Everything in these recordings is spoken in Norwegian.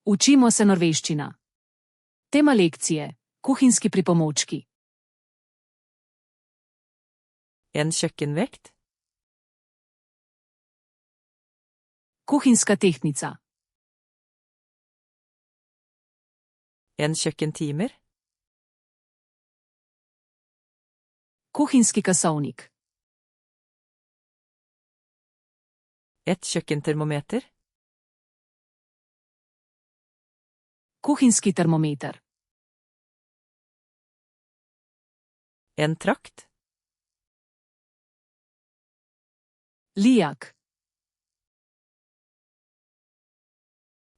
Učimo se norveščina. Tema lekcije: kuhinjski pripomočki. En kjøkkenvekt. Kuhinjska tehtnica. En kjøkkentimer. Kuhinjski kasovnik. Et kjøkkentermometer. Kuhinjski termometer. En trakt. Lijak.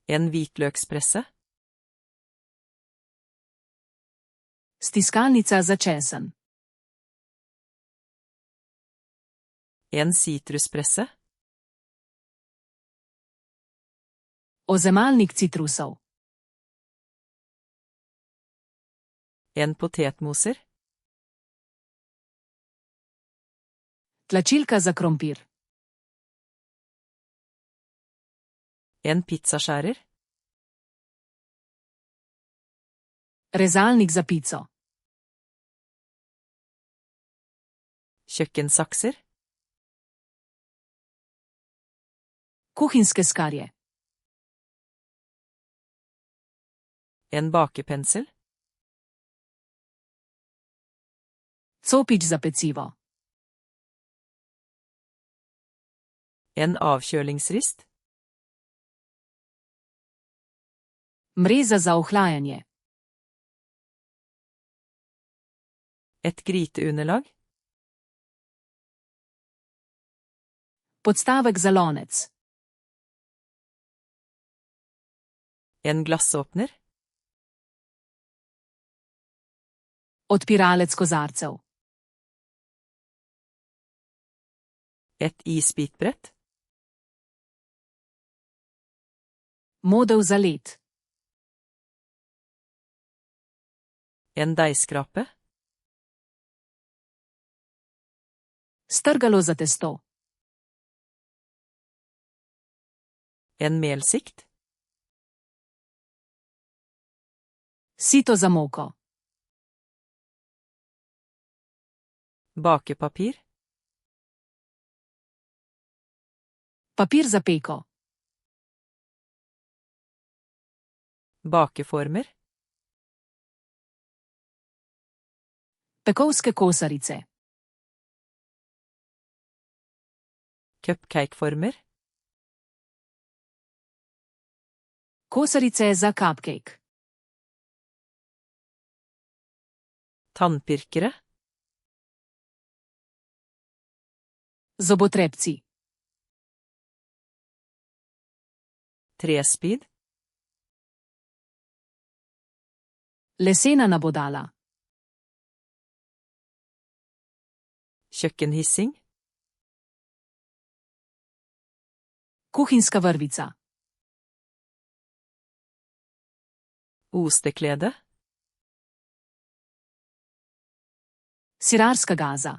En hvitløkspresse. Stiskalnica za česen. En sitruspresse. Ozemalnik citrusov. En potetmoser. Tlačilka za krompir. En pizzaskjærer. Rezalnik za pico. Kjøkkensakser. Kuhinjske skarje. En bakepensel. Copič za pecivo. En avkjølingsrist. Mreza za ohlajanje. Et gryteunderlag. Podstavek za lonec. En glassåpner. Odpiralec kozarcev. Et isbitbrett. Model za led. En deigskrape. Strgalo za testo. En melsikt. Sito za moko. Bakepapir. Papir za peko. Bakeformer. Pekovske kosarice. Cupcakeformer. Kosarice za cupcake. Tannpirkere. Zobotrebci. Trespid. Lesena nabodala. Kjøkkenhissing. Kuhinjska vrvica. Osteklede. Sirarska gaza.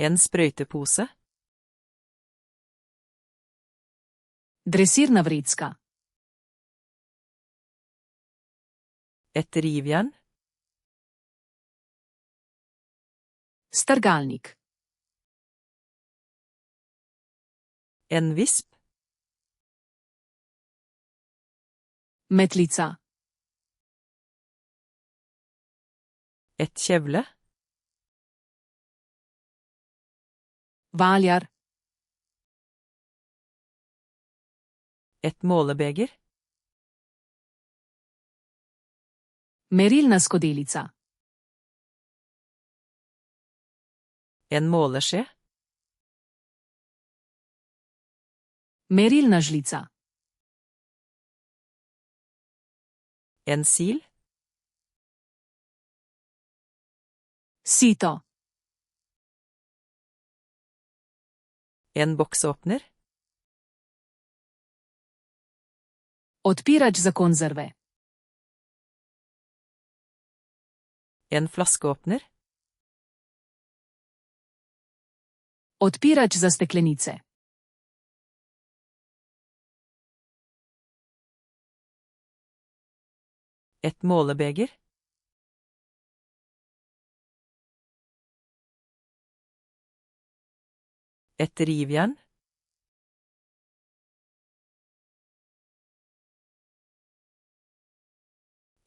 En sprøytepose. Dresirna vrecka. Et rivjern. Strgalnik. En visp. Metlica. Et kjevle. Valjar. Et målebeger. Merilna skodelica. En måleskje. Merilna žlica. En sil. Sito. En boksåpner. Odpirač za konzerve. En flaskeåpner. Odpirač za steklenice. Et målebeger. Et rivjern.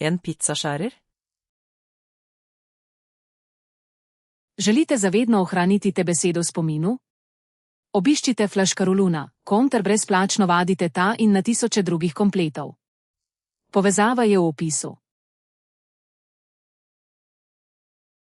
En pizzaskjærer. Želite zavedno ohraniti te besedo v spominu? Obiščite Flaškaroluna, ter brezplačno vadite ta in na tisoče drugih kompletov. Povezava je v opisu.